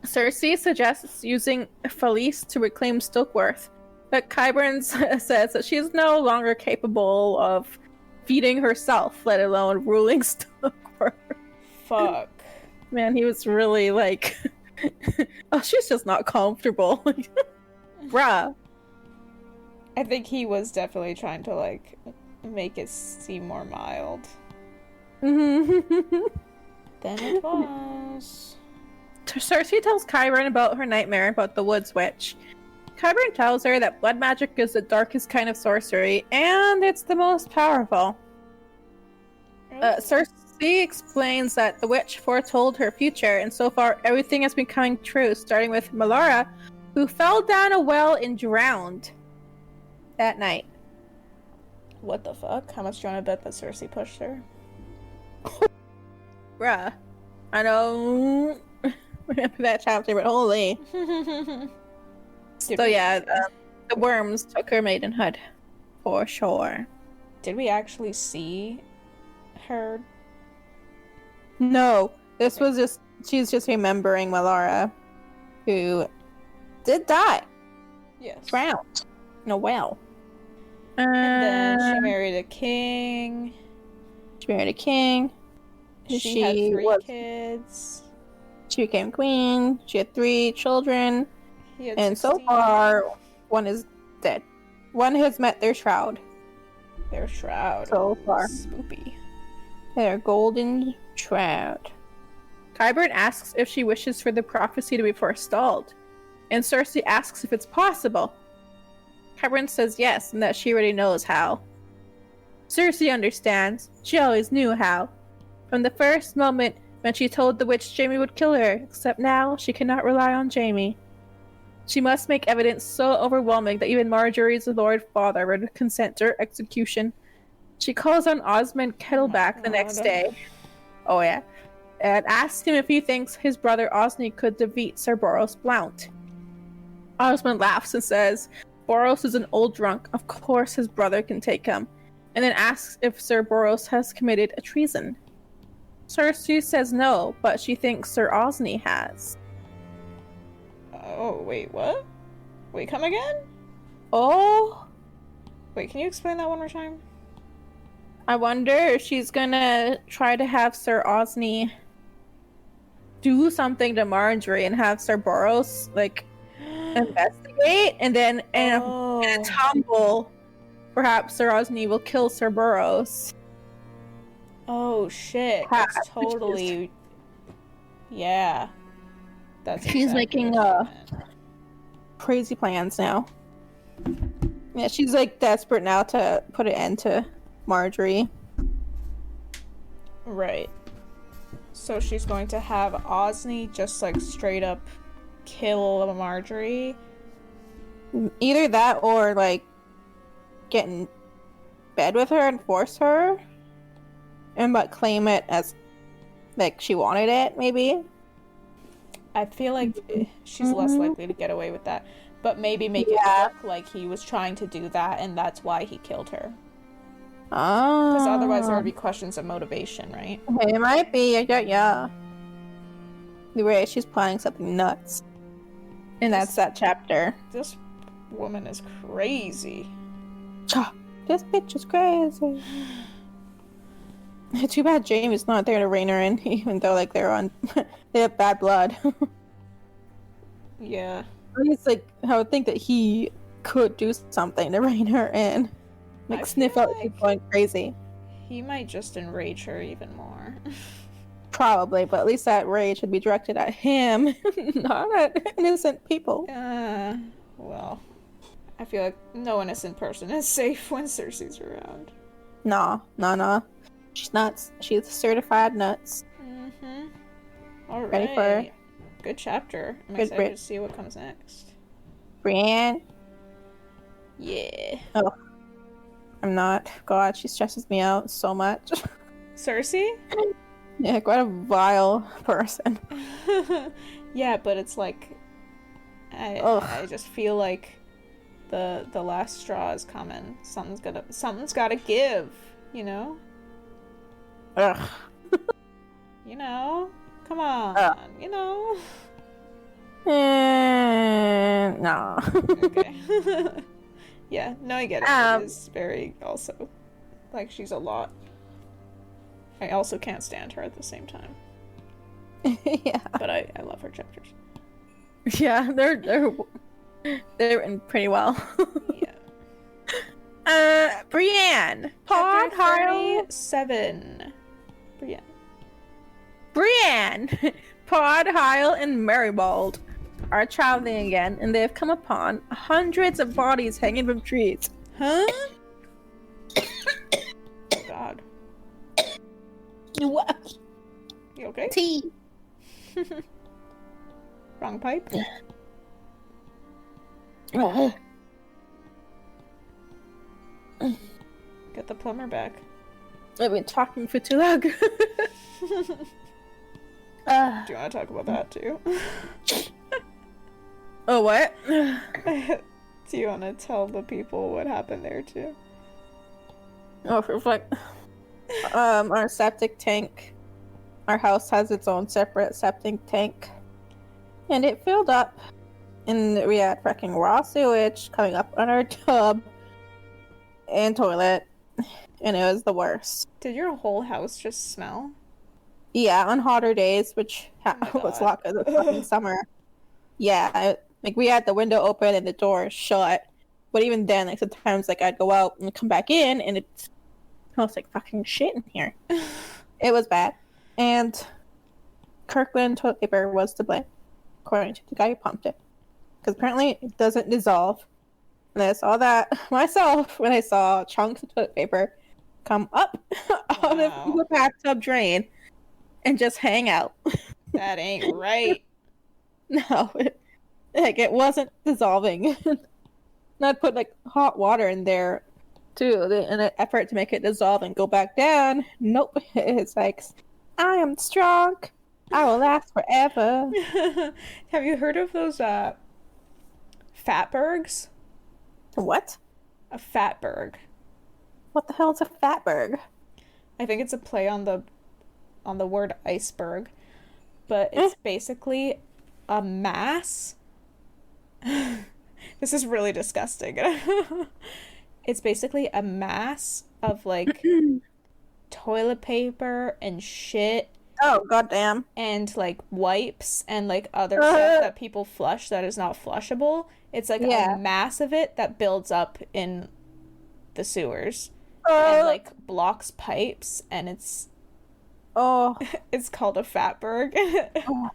B: Cersei suggests using Felice to reclaim Stokeworth, but Qyburn says that she is no longer capable of feeding herself, let alone ruling Stokeworth.
A: Fuck.
B: Man, he was really like, oh, she's just not comfortable. Bruh.
A: I think he was definitely trying to, like, make it seem more mild than it was.
B: Cersei tells Qyburn about her nightmare about the Woods Witch. Qyburn tells her that blood magic is the darkest kind of sorcery, and it's the most powerful. Cersei explains that the witch foretold her future, and so far everything has been coming true, starting with Melara, who fell down a well and drowned that night.
A: What the fuck? How much do you want to bet that Cersei pushed her?
B: Bruh. I don't remember that chapter, but holy. So yeah, the worms took her maidenhood. For sure.
A: Did we actually see her?
B: No. This was just, she's just remembering Melara, who did die.
A: Yes.
B: Drowned in a well.
A: And then she married a king.
B: She married a king.
A: She had 3 kids.
B: She became queen. She had 3 children. And
A: 16.
B: so far, one is dead. One has met their shroud.
A: Their shroud.
B: So far.
A: Spoopy.
B: Their golden shroud. Qyburn asks if she wishes for the prophecy to be forestalled. And Cersei asks if it's possible. Qyburn says yes, and that she already knows how. Cersei understands. She always knew how. From the first moment when she told the witch Jaime would kill her, except now she cannot rely on Jaime. She must make evidence so overwhelming that even Marjorie's Lord Father would consent to her execution. She calls on Osmond Kettleback the next day. Oh yeah. And asks him if he thinks his brother Osney could defeat Sir Boros Blount. Osmond laughs and says, Boros is an old drunk. Of course his brother can take him. And then asks if Sir Boros has committed a treason. Cersei says no, but she thinks Sir Osney has.
A: Oh, wait, what? Wait, come again?
B: Oh?
A: Wait, can you explain that one more time?
B: I wonder if she's gonna try to have Sir Osney do something to Marjorie and have Sir Boros, like, investigate, and then in a tumble, perhaps Sir Osney will kill Sir Boros.
A: Oh shit, that's totally... Yeah. That's
B: she's
A: exactly
B: making crazy plans now. Yeah, she's like desperate now to put an end to Marjorie.
A: Right. So she's going to have Osney just like straight up kill Marjorie?
B: Either that or like get in bed with her and force her. But claim it as like she wanted it, maybe.
A: I feel like she's less likely to get away with that. But maybe make it look like he was trying to do that and that's why he killed her.
B: Oh.
A: Because otherwise there would be questions of motivation, right?
B: It might be, yeah. The way she's planning something nuts. And that's that chapter.
A: This woman is crazy.
B: This bitch is crazy. Too bad Jaime's not there to rein her in, even though like they have bad blood.
A: Yeah.
B: It's like I would think that he could do something to rein her in. Like,
A: I
B: sniff
A: feel
B: out you
A: like
B: going crazy.
A: he might just enrage her even more.
B: Probably, but at least that rage would be directed at him, not at innocent people.
A: Well, I feel like no innocent person is safe when Cersei's around.
B: Nah. She's nuts. She's certified nuts.
A: Mm-hmm. All right.
B: Ready for
A: good chapter. I'm
B: good
A: excited to see what comes next.
B: Brienne?
A: Yeah.
B: Oh, I'm not. God, she stresses me out so much.
A: Cersei?
B: Yeah, quite a vile person.
A: Yeah, but it's like I just feel like the last straw is coming. Something's gotta give, you know?
B: Ugh.
A: You know? Come on, you know?
B: No.
A: Okay. Yeah, no, I get it. It is very also like she's a lot. I also can't stand her at the same time.
B: Yeah.
A: But I love her chapters.
B: Yeah, they're written pretty well.
A: Yeah.
B: Brienne.
A: Chapter 37.
B: Brienne. Pod, Hyle, and Marybald are traveling again, and they have come upon hundreds of bodies hanging from trees.
A: Huh? God.
B: What?
A: You okay?
B: Tea.
A: Wrong pipe? Get the plumber back.
B: I've been talking for too long.
A: Do you want to talk about that too?
B: Oh, what?
A: Do you want to tell the people what happened there too?
B: Oh, for like, our septic tank. Our house has its own separate septic tank, and it filled up, and we had fucking raw sewage coming up on our tub and toilet, and it was the worst.
A: Did your whole house just smell?
B: Yeah, on hotter days, which
A: Oh
B: was a lot because it's fucking summer. Yeah, like we had the window open and the door shut, but even then, like sometimes, like I'd go out and come back in, and it smells like fucking shit in here. It was bad, and Kirkland toilet paper was to blame, according to the guy who pumped it, because apparently it doesn't dissolve. And I saw that myself when I saw chunks of toilet paper come up out of the bathtub drain and just hang out.
A: That ain't right.
B: No, it wasn't dissolving. And I'd put like hot water in there too in an effort to make it dissolve and go back down. Nope, it's like, I am strong. I will last forever.
A: Have you heard of those fatbergs?
B: What?
A: A fatberg.
B: What the hell is a fatberg?
A: I think it's a play on the word iceberg, but it's basically a mass. This is really disgusting. It's basically a mass of like toilet paper and shit.
B: Oh, goddamn.
A: And like wipes and like other stuff that people flush that is not flushable. It's like a mass of it that builds up in the sewers and like blocks pipes, and it's called a fatberg.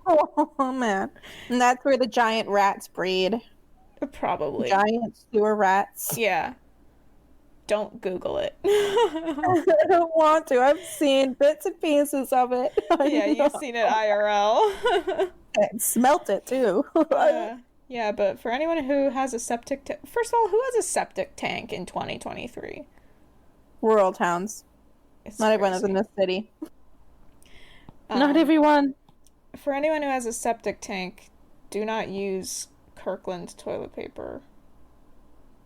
B: Oh man. And that's where the giant rats breed.
A: Probably.
B: Giant sewer rats.
A: Yeah. Don't Google it.
B: I don't want to. I've seen bits and pieces of it.
A: Yeah, you've seen it IRL.
B: And smelt it too.
A: Yeah, but for anyone who has a septic tank, first of all, who has a septic tank in 2023?
B: Rural towns.
A: It's
B: Not everyone is
A: crazy.
B: in this city. Not everyone.
A: For anyone who has a septic tank, do not use Kirkland toilet paper.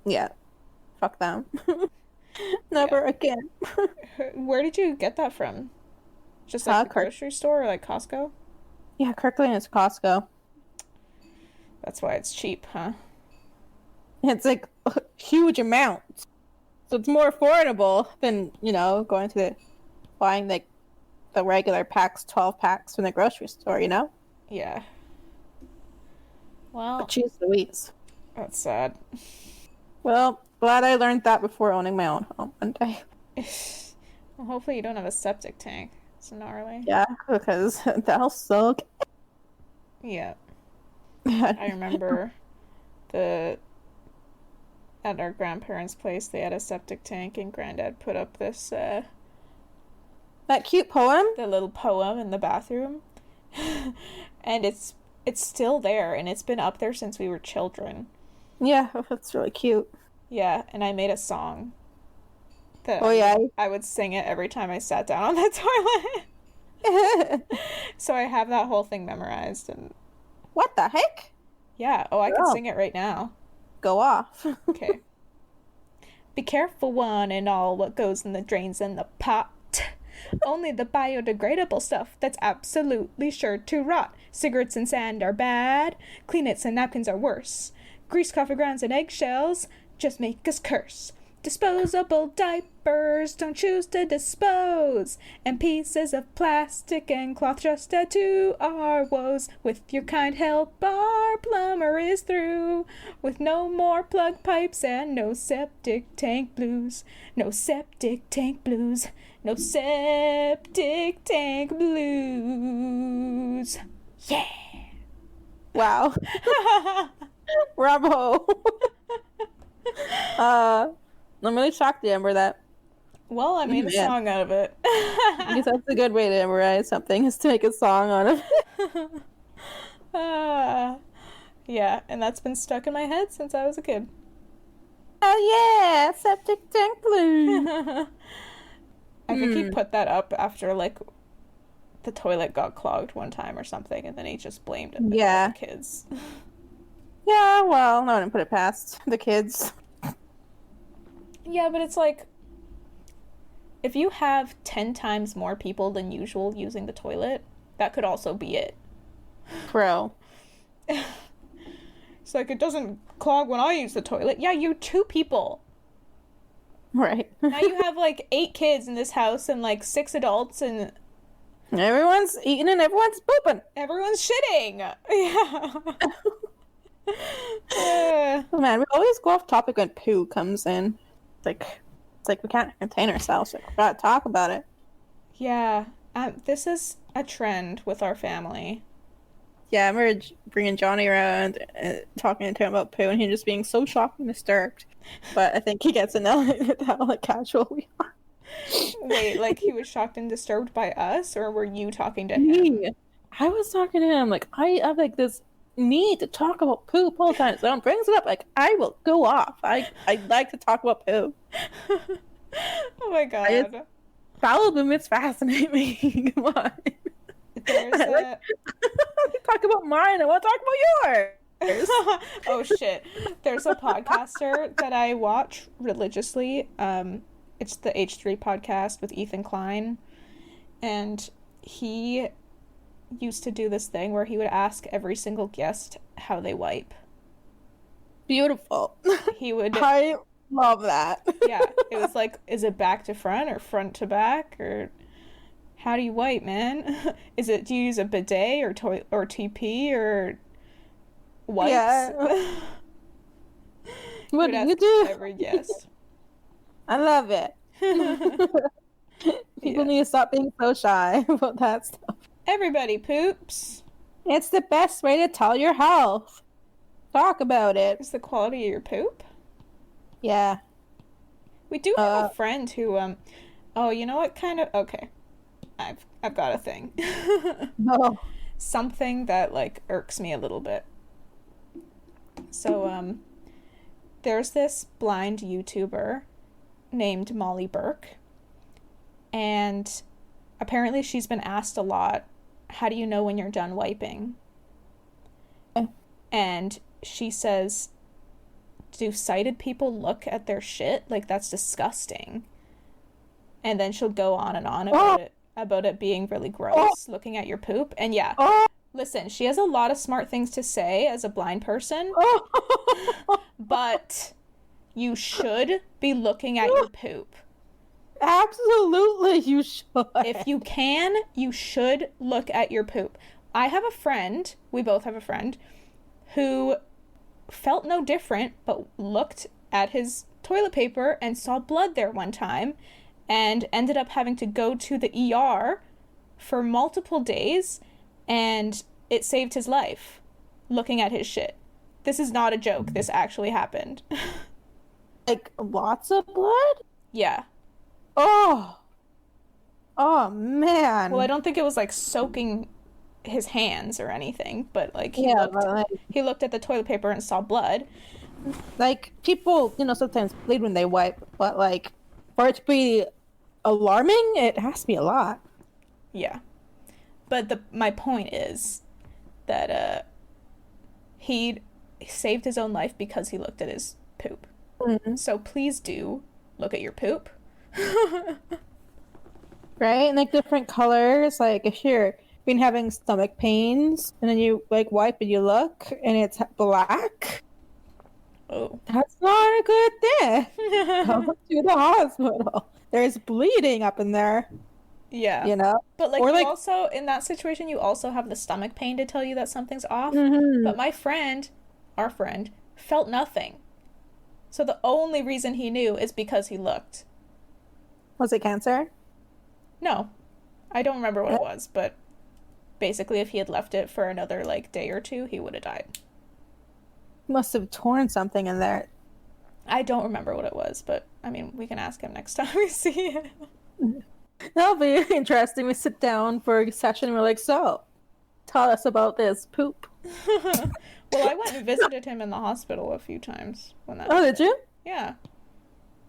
B: Yeah. Fuck them. Never again.
A: Where did you get that from? Just like the grocery store or like Costco?
B: Yeah, Kirkland is Costco.
A: That's why it's cheap, huh?
B: It's like a huge amount. So it's more affordable than, going to buying like the regular packs, 12 packs from the grocery store,
A: Yeah. Well,
B: But choose Louise.
A: that's sad.
B: Well, Glad I learned that before owning my own home one day.
A: Well, hopefully you don't have a septic tank. It's gnarly.
B: Yeah, because that'll suck.
A: Yeah. I remember at our grandparents' place, they had a septic tank, and Granddad put up this
B: that cute poem?
A: the little poem in the bathroom. And it's still there, and it's been up there since we were children.
B: Yeah, that's really cute.
A: Yeah, and I made a song that
B: yeah.
A: I would sing it every time I sat down on the toilet. So I have that whole thing memorized, and
B: what the heck?
A: yeah, I can sing it right now.
B: Go off.
A: Okay. Be careful, one and all, what goes in the drains and the pot. Only the biodegradable stuff that's absolutely sure to rot. Cigarettes and sand are bad. Kleenex and napkins are worse. Grease, coffee grounds, and eggshells just make us curse. Disposable diapers don't choose to dispose. And pieces of plastic and cloth just add to our woes. With your kind help, our plumber is through. With no more plug pipes and no septic tank blues. No septic tank blues. No septic tank blues. Yeah!
B: Wow. Bravo. I'm really shocked, Amber, that...
A: Well, I made a song out of it.
B: I guess that's a good way to memorize something, is to make a song on it.
A: Yeah, and that's been stuck in my head since I was a kid.
B: Oh yeah, septic tank blues.
A: I think he put that up after, like, the toilet got clogged one time or something, and then he just blamed it on the kids.
B: Yeah, well, no, I didn't put it past the kids.
A: Yeah, but it's like, if you have 10 times more people than usual using the toilet, that could also be it.
B: Bro.
A: It's like, it doesn't clog when I use the toilet. Yeah, you're 2 people.
B: Right.
A: Now you have, like, 8 kids in this house and, like, 6 adults, and
B: everyone's eating and everyone's pooping.
A: Everyone's shitting. Yeah.
B: Oh, man, we always go off topic when poo comes in. It's like we can't contain ourselves. Like, we gotta talk about it.
A: Yeah. This is a trend with our family.
B: Yeah, I remember bringing Johnny around and talking to him about poo, and him just being so shocked and disturbed. But I think he gets to know how like casual we are.
A: Wait, like he was shocked and disturbed by us, or were you talking to him?
B: I was talking to him. Like, I have like this need to talk about poop all the time. So when brings it up, like, I will go off. I like to talk about poo.
A: Oh my god.
B: Bowel movements fascinate me. Come on.
A: There's
B: talk about mine. I want to talk about yours.
A: Oh shit. There's a podcaster that I watch religiously. It's the H3 podcast with Ethan Klein. And he used to do this thing where he would ask every single guest how they wipe.
B: Beautiful.
A: He would...
B: I love that.
A: Yeah. It was like, is it back to front or front to back? Or how do you wipe, man? Do you use a bidet or TP or wipes?
B: Yeah. What do you do?
A: Every guest.
B: I love it. People need to stop being so shy about that stuff.
A: Everybody poops.
B: It's the best way to tell your health. Talk about it.
A: It's the quality of your poop?
B: Yeah.
A: We do have a friend who, oh, you know what kind of... Okay. I've got a thing.
B: No.
A: Something that, like, irks me a little bit. So, there's this blind YouTuber named Molly Burke. And apparently she's been asked a lot, how do you know when you're done wiping? And she says, do sighted people look at their shit? Like, that's disgusting. And then she'll go on and on about it being really gross, looking at your poop. And yeah, listen, she has a lot of smart things to say as a blind person, but you should be looking at your poop.
B: Absolutely, you should.
A: If you can, you should look at your poop. I have a friend, we both have a friend, who felt no different, but looked at his toilet paper and saw blood there one time and ended up having to go to the ER for multiple days, and it saved his life looking at his shit. This is not a joke. This actually happened.
B: Like, lots of blood?
A: Yeah.
B: Oh. Oh, man.
A: Well, I don't think it was, like, soaking his hands or anything, but, like, he looked at the toilet paper and saw blood.
B: Like, people, sometimes bleed when they wipe, but, like, for it to be alarming, it has to be a lot.
A: Yeah. But my point is that he saved his own life because he looked at his poop.
B: Mm-hmm.
A: So please do look at your poop.
B: Right? And, like, different colors. Like, if you're been having stomach pains, and then you, like, wipe and you look, and it's black,
A: oh,
B: that's not a good thing. Come to the hospital. There's bleeding up in there.
A: Yeah. But, like,
B: or,
A: you also, in that situation, you also have the stomach pain to tell you that something's off.
B: Mm-hmm.
A: But our friend, felt nothing. So the only reason he knew is because he looked.
B: Was it cancer?
A: No. I don't remember what it was, but basically if he had left it for another, like, day or two, he would have died.
B: Must have torn something in there.
A: I don't remember what it was, but, I mean, we can ask him next time we see him.
B: That'll be interesting. We sit down for a session and we're like, so, tell us about this poop.
A: Well, I went and visited him in the hospital a few times when that
B: did you?
A: Yeah.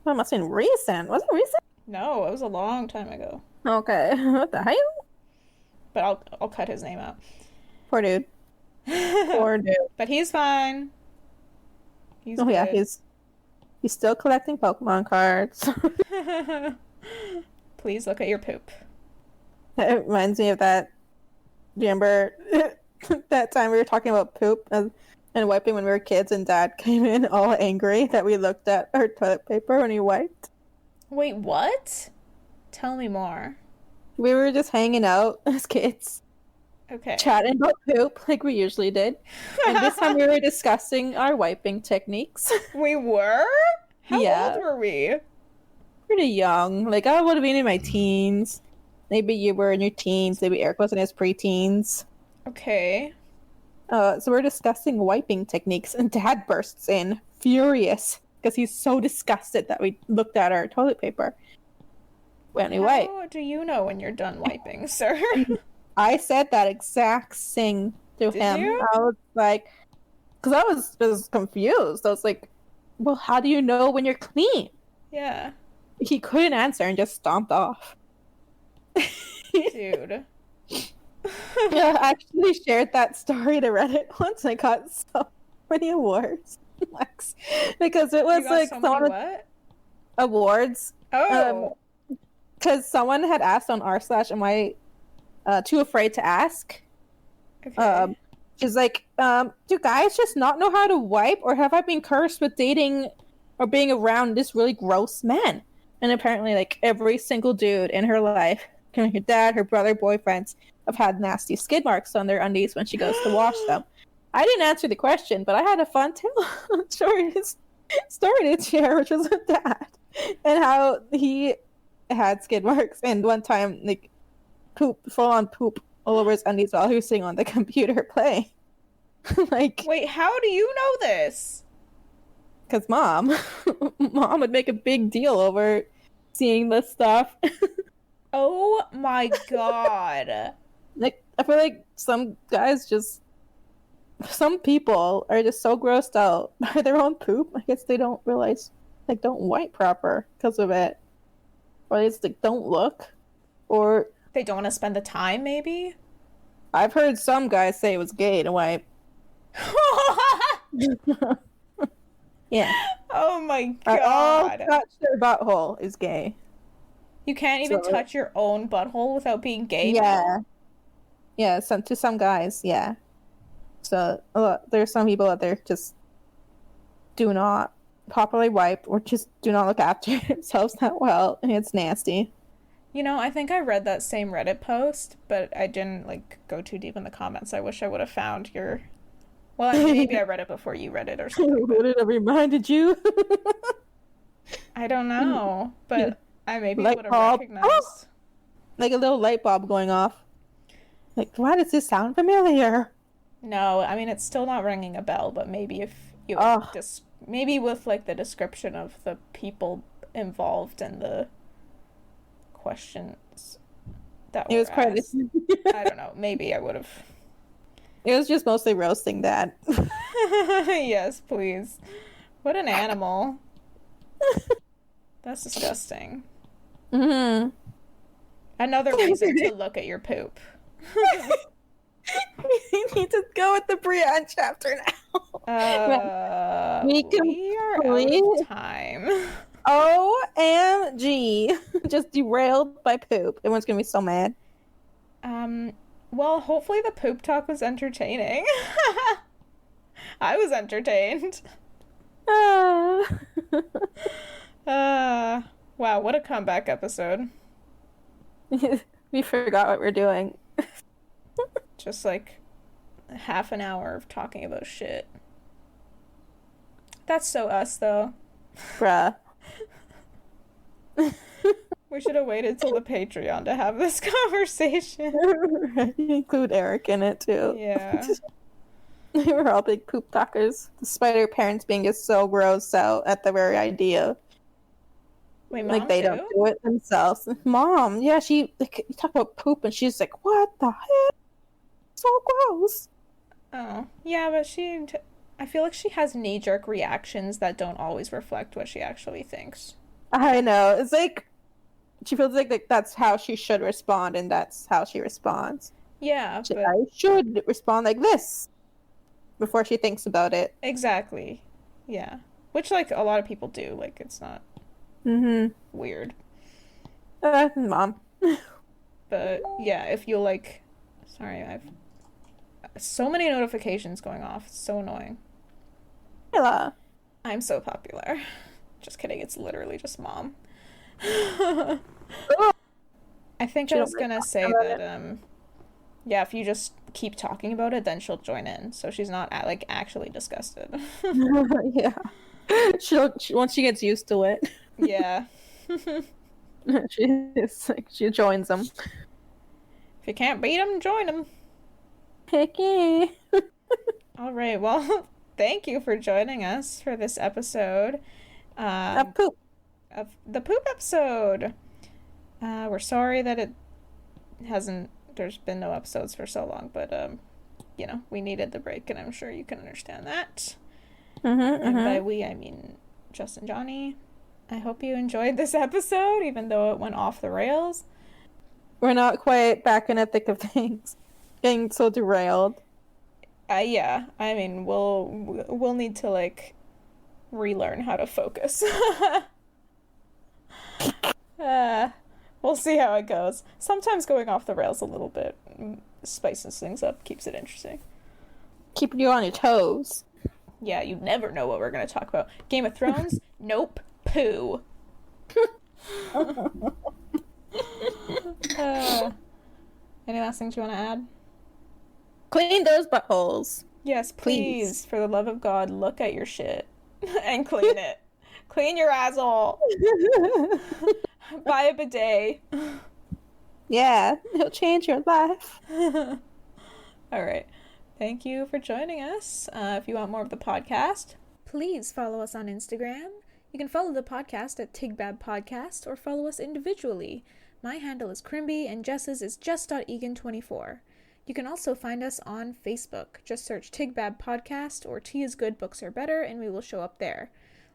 B: That must have been recent. Was it recent?
A: No, it was a long time ago.
B: Okay. What the hell?
A: But I'll cut his name out.
B: Poor dude. Poor dude.
A: But he's fine. He's
B: good. Yeah, he's still collecting Pokemon cards.
A: Please look at your poop.
B: It reminds me of that. Do you remember that time we were talking about poop and wiping when we were kids, and Dad came in all angry that we looked at our toilet paper when he wiped?
A: Wait, what? Tell me more.
B: We were just hanging out as kids.
A: Okay.
B: Chatting about poop like we usually did. And this time we were discussing our wiping techniques.
A: We were? How old were we?
B: Pretty young. Like, I would have been in my teens. Maybe you were in your teens. Maybe Eric was in his preteens.
A: Okay.
B: So we're discussing wiping techniques, and Dad bursts in, furious, because he's so disgusted that we looked at our toilet paper when we wipe.
A: How do you know when you're done wiping, sir?
B: I said that exact thing to him.
A: You?
B: I was like, because I was just confused. I was like, well, how do you know when you're clean?
A: Yeah.
B: He couldn't answer and just stomped off.
A: Dude.
B: Yeah, I actually shared that story to Reddit once. I got so many awards. Because it was like
A: so many what?
B: Awards.
A: Oh.
B: Because someone had asked on r/am I too afraid to ask?
A: Okay.
B: She's like, do guys just not know how to wipe, or have I been cursed with dating or being around this really gross man? And apparently, like, every single dude in her life, her dad, her brother, boyfriends, have had nasty skid marks on their undies when she goes to wash them. I didn't answer the question, but I had a fun story to share, which was with Dad, and how he had skid marks, and one time, like, full on poop all over his undies while he was sitting on the computer playing. Like,
A: wait, how do you know this?
B: Because mom would make a big deal over seeing this stuff.
A: Oh my god.
B: Like, I feel like some people are just so grossed out by their own poop. I guess they don't realize, like, don't wipe proper because of it. Or they just, like, don't look. Or
A: they don't want to spend the time, maybe?
B: I've heard some guys say it was gay to wipe. Yeah.
A: Oh my god.
B: Touch their butthole is gay.
A: You can't even touch your own butthole without being gay?
B: Yeah.
A: Now?
B: Yeah, to some guys, yeah. So there's some people out there just do not properly wipe, or just do not look after themselves that well, and it's nasty.
A: You know, I think I read that same Reddit post, but I didn't, like, go too deep in the comments. I wish I would have found your... Well, maybe I read it before you read it or something.
B: Would it have reminded you?
A: I don't know, but I maybe
B: Light
A: would have
B: bulb. Oh!
A: recognized.
B: Like a little light bulb going off. Like, why does this sound familiar?
A: No, I mean it's still not ringing a bell, but maybe if you like
B: Oh,
A: maybe with like the description of the people involved and the questions that
B: it
A: were
B: was quite.
A: asked. I don't know. Maybe I would have.
B: It was just mostly roasting that.
A: Yes, please. What an animal. That's disgusting.
B: Hmm.
A: Another reason to look at your poop.
B: We need to go with the Brienne chapter now. We
A: We are out of time.
B: OMG. Just derailed by poop. Everyone's gonna be so mad.
A: Well, hopefully the poop talk was entertaining. I was entertained.
B: Ah.
A: Wow, what a comeback episode.
B: We forgot what we're doing.
A: Just like half an hour of talking about shit. That's so us, though.
B: Bruh.
A: We should have waited till the Patreon to have this conversation.
B: Include Eric in it too.
A: Yeah.
B: They were all big poop talkers. Despite our parents being just so grossed out at the very idea.
A: Wait,
B: Like
A: Mom
B: they
A: too?
B: don't do it themselves. Mom, yeah, she like you talk about poop and she's like, what the heck? So gross.
A: Oh, yeah, but I feel like she has knee-jerk reactions that don't always reflect what she actually thinks.
B: I know. It's like she feels like that's how she should respond, and that's how she responds.
A: Yeah, but
B: I should respond like this before she thinks about it.
A: exactly. Yeah. Which, like, a lot of people do. Like, it's not
B: Mm-hmm.
A: weird.
B: Mom.
A: But, yeah, if you, like... Sorry, I've... So many notifications going off. It's so annoying.
B: Hello.
A: I'm so popular. Just kidding, it's literally just Mom. I think I was gonna say that, yeah, if you just keep talking about it, then she'll join in. So she's not, like, actually disgusted.
B: Yeah. She once she gets used to it.
A: Yeah.
B: She joins them.
A: If you can't beat them, join them.
B: Heck yeah.
A: All right, well, thank you for joining us for this episode
B: Poop.
A: of the poop episode. We're sorry that there's been no episodes for so long, but, you know, we needed the break, and I'm sure you can understand that. And by we, I mean Justin, Johnny. I hope you enjoyed this episode, even though it went off the rails.
B: We're not quite back in the thick of things. Getting so derailed.
A: Yeah, I mean, we'll need to, like, relearn how to focus. We'll see how it goes. Sometimes going off the rails a little bit spices things up, keeps it interesting.
B: Keeping you on your toes.
A: Yeah, you never know what we're going to talk about. Game of Thrones? Nope. Poo. Any last things you want to add?
B: Clean those buttholes.
A: Yes, please. For the love of God, look at your shit and clean it. Clean your asshole. Buy a bidet.
B: Yeah, it'll change your life.
A: All right. Thank you for joining us. If you want more of the podcast, please follow us on Instagram. You can follow the podcast at TIGBAB Podcast or follow us individually. My handle is Crimby and Jess's is just.egan24. You can also find us on Facebook. Just search TIGBAB Podcast or Tea is Good, Books Are Better, and we will show up there.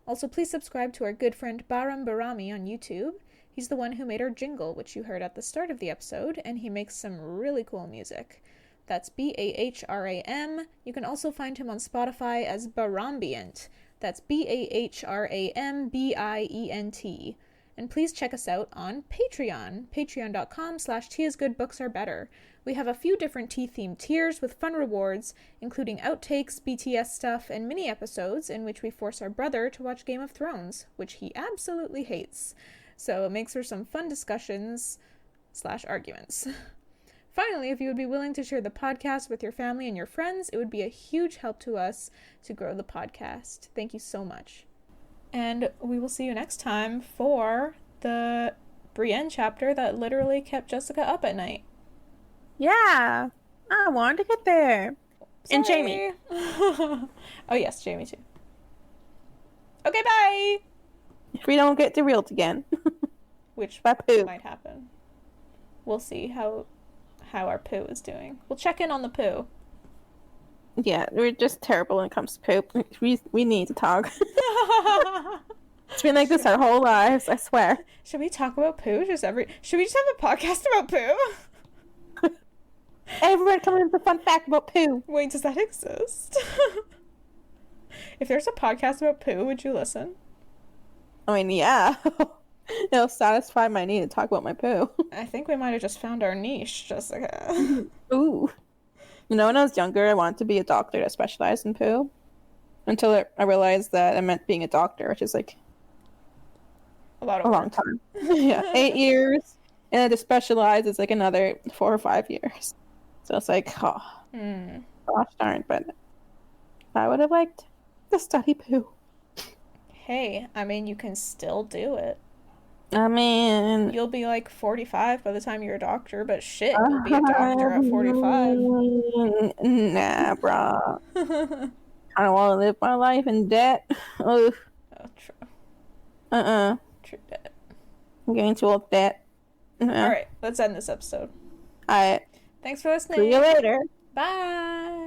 A: Also, please subscribe to our good friend Bahrami on YouTube. He's the one who made our jingle, which you heard at the start of the episode, and he makes some really cool music. That's Bahram. You can also find him on Spotify as Bahrambient. That's Bahrambient. And please check us out on Patreon, patreon.com/teaisgoodbooksarebetter. We have a few different tea-themed tiers with fun rewards, including outtakes, BTS stuff, and mini-episodes in which we force our brother to watch Game of Thrones, which he absolutely hates. So it makes for some fun discussions/arguments. Finally, if you would be willing to share the podcast with your family and your friends, it would be a huge help to us to grow the podcast. Thank you so much. And we will see you next time for the Brienne chapter that literally kept Jessica up at night.
B: Yeah, I wanted to get there. And Jamie.
A: Oh, yes, Jamie too. Okay, bye!
B: If we don't get derailed again.
A: Which
B: by poo.
A: might happen. We'll see how our poo is doing. We'll check in on the poo.
B: Yeah, we're just terrible when it comes to poop. We need to talk. It's been like this our whole lives, I swear.
A: Should we talk about poo? Should we just have a podcast about poo?
B: Everyone come in with a fun fact about poo.
A: Wait, does that exist? If there's a podcast about poo, would you listen?
B: I mean, yeah. It'll satisfy my need to talk about my poo.
A: I think we might have just found our niche, Jessica.
B: Ooh. You know, when I was younger, I wanted to be a doctor that specialized in poo. Until I realized that I meant being a doctor, which is like
A: a
B: long time. Yeah, 8 years. And then to specialize is like another 4 or 5 years. So it's like, oh, gosh darn. But I would have liked to study poo.
A: Hey, I mean, you can still do it.
B: I mean...
A: You'll be like 45 by the time you're a doctor, but shit, you'll be a doctor at 45.
B: Nah, bro. I don't want to live my life in debt. Ugh.
A: Oh, true. True debt.
B: I'm getting too old for debt.
A: Alright, let's end this episode.
B: Alright.
A: Thanks for listening.
B: See you later.
A: Bye.